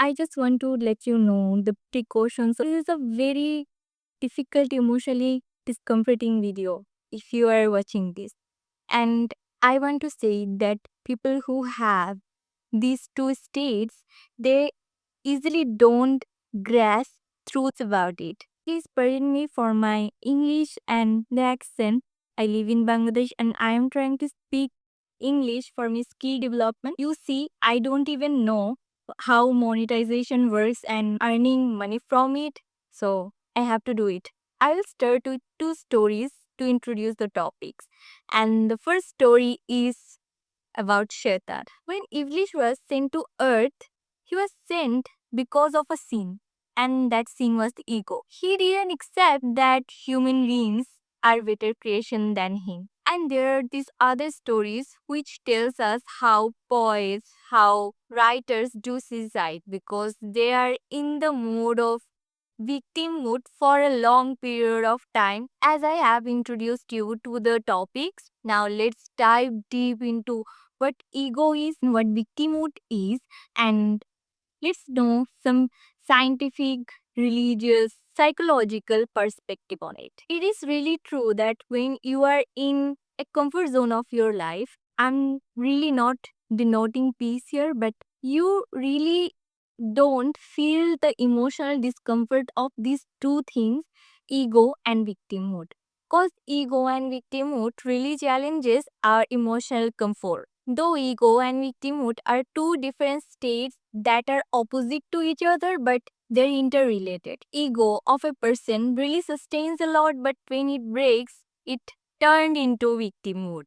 I just want to let you know the precautions. This is a very difficult, emotionally discomforting video if you are watching this. And I want to say that people who have these two states, they easily don't grasp truth about it. Please pardon me for my English and the accent. I live in Bangladesh and I am trying to speak English for my skill development. You see, I don't even know how monetization works and earning money from it. So I have to do it. I will start with two stories to introduce the topics. And the first story is about Shaitan. When Iblis was sent to earth, he was sent because of a sin, and that sin was the ego. He didn't accept that human beings are better creation than him. And there are these other stories which tells us how poets, how writers do suicide because they are in the mood of victim mood for a long period of time. As I have introduced you to the topics, now let's dive deep into what ego is, what victimhood is, and let's know some scientific, religious, psychological perspective on it. It is really true that when you are in a comfort zone of your life, I'm really not denoting peace here, but you really don't feel the emotional discomfort of these two things, ego and victimhood. Because ego and victimhood really challenges our emotional comfort. Though ego and victimhood are two different states that are opposite to each other, but they're interrelated. Ego of a person really sustains a lot, but when it breaks, it turned into victimhood,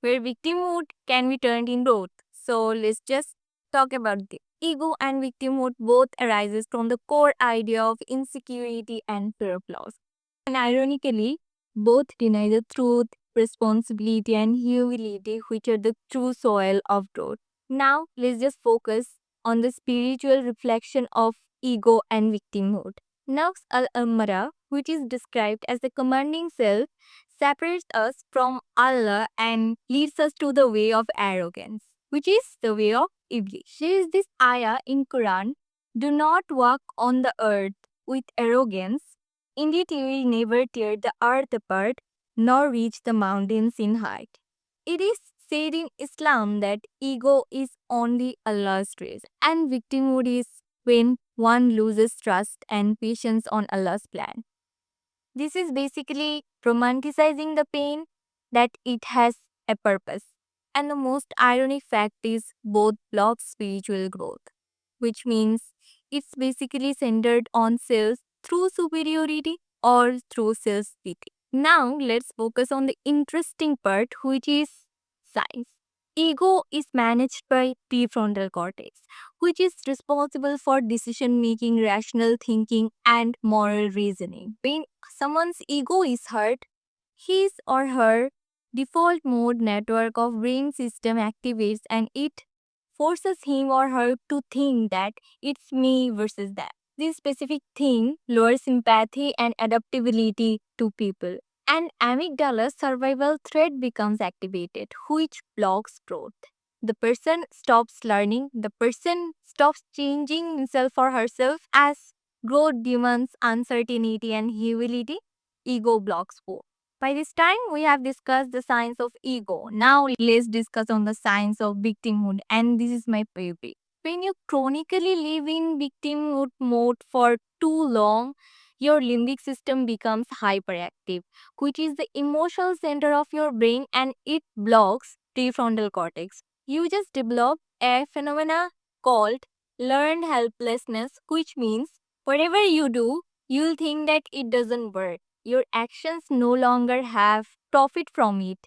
where victimhood can be turned into both. So let's just talk about the ego and victimhood both arises from the core idea of insecurity and fear of loss. And ironically, both deny the truth, responsibility, and humility, which are the true soil of growth. Now, let's just focus on the spiritual reflection of ego and victimhood. Nafs al Ammara, which is described as the commanding self, separates us from Allah and leads us to the way of arrogance, which is the way of Iblis. There is this ayah in Quran: do not walk on the earth with arrogance. Indeed, you will never tear the earth apart nor reach the mountains in height. It is said in Islam that ego is only Allah's grace, and victimhood is when one loses trust and patience on Allah's plan. This is basically romanticizing the pain that it has a purpose. And the most ironic fact is both block spiritual growth, which means it's basically centered on self through superiority or through self pity. Now, let's focus on the interesting part, which is science. Ego is managed by prefrontal cortex, which is responsible for decision making, rational thinking, and moral reasoning. When someone's ego is hurt, his or her default mode network of brain system activates and it forces him or her to think that it's me versus that. This specific thing lowers sympathy and adaptability to people. And amygdala's survival threat becomes activated, which blocks growth. The person stops learning, the person stops changing himself or herself as growth demands uncertainty and humility. Ego blocks both. By this time, we have discussed the science of ego. Now, let's discuss on the science of victimhood. And this is my favorite. When you chronically live in victimhood mode for too long, your limbic system becomes hyperactive, which is the emotional center of your brain, and it blocks prefrontal cortex. You just develop a phenomena called learned helplessness, which means whatever you do, you'll think that it doesn't work. Your actions no longer have profit from it.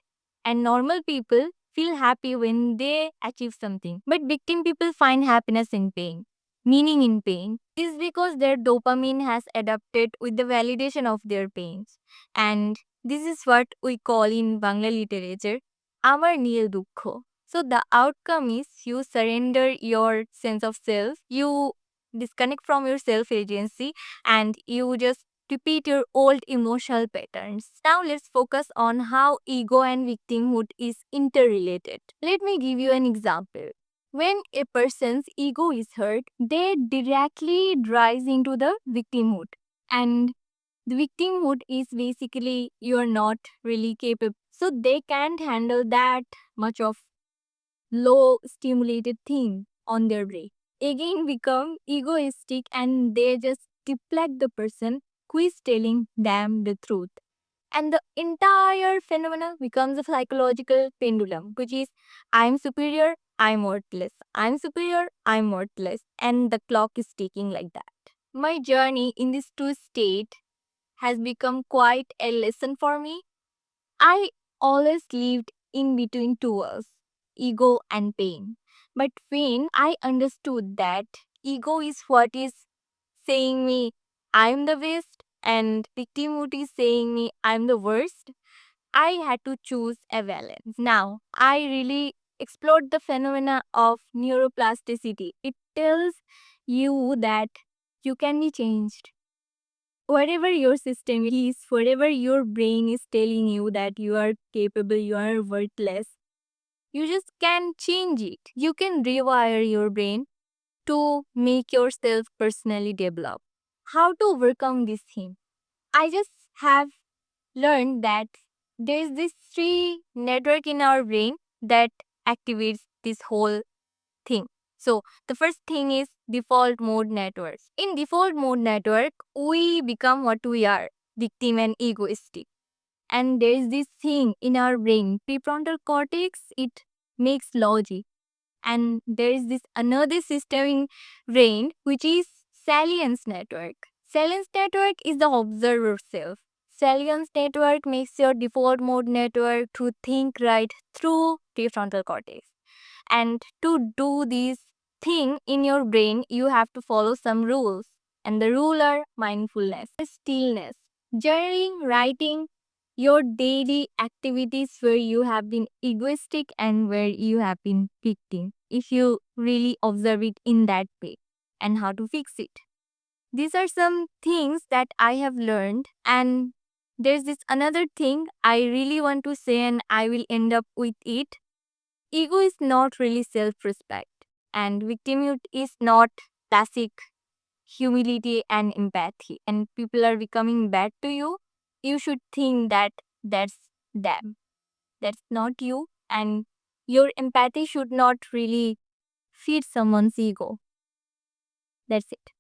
And normal people feel happy when they achieve something. But victim people find happiness in pain, meaning in pain. This is because their dopamine has adapted with the validation of their pains. And this is what we call in Bangla literature, Amar Niye Dukho. So the outcome is you surrender your sense of self, you disconnect from your self agency, and you just repeat your old emotional patterns. Now let's focus on how ego and victimhood is interrelated. Let me give you an example. When a person's ego is hurt, they directly rise into the victimhood. And the victimhood is basically you're not really capable. So they can't handle that much of low stimulated thing on their brain. Again become egoistic and they just deflect the person who is telling them the truth. And the entire phenomenon becomes a psychological pendulum, which is I'm superior, I'm worthless. I'm superior, I'm worthless. And the clock is ticking like that. My journey in this two state has become quite a lesson for me. I always lived in between two worlds, ego and pain. But when I understood that ego is what is saying me I'm the best and victimhood is saying me I'm the worst, I had to choose a balance. Now, I really explored the phenomena of neuroplasticity. It tells you that you can be changed. Whatever your system is, whatever your brain is telling you that you are capable, you are worthless, you just can change it. You can rewire your brain to make yourself personally develop. How to overcome this thing? I just have learned that there is this three network in our brain that activates this whole thing. So the first thing is default mode networks. In default mode network, we become what we are, victim and egoistic. And there is this thing in our brain, prefrontal cortex, it makes logic. And there is this another system in brain which is salience network. Salience network is the observer self. Salience network makes your default mode network to think right through prefrontal cortex. And to do this thing in your brain, you have to follow some rules. And the rule are mindfulness, stillness, journaling, writing, your daily activities where you have been egoistic and where you have been victim. If you really observe it in that way and how to fix it. These are some things that I have learned, and there's this another thing I really want to say and I will end up with it. Ego is not really self-respect and victimhood is not classic humility and empathy, and people are becoming bad to you, you should think that that's them. That's not you, and your empathy should not really feed someone's ego. That's it.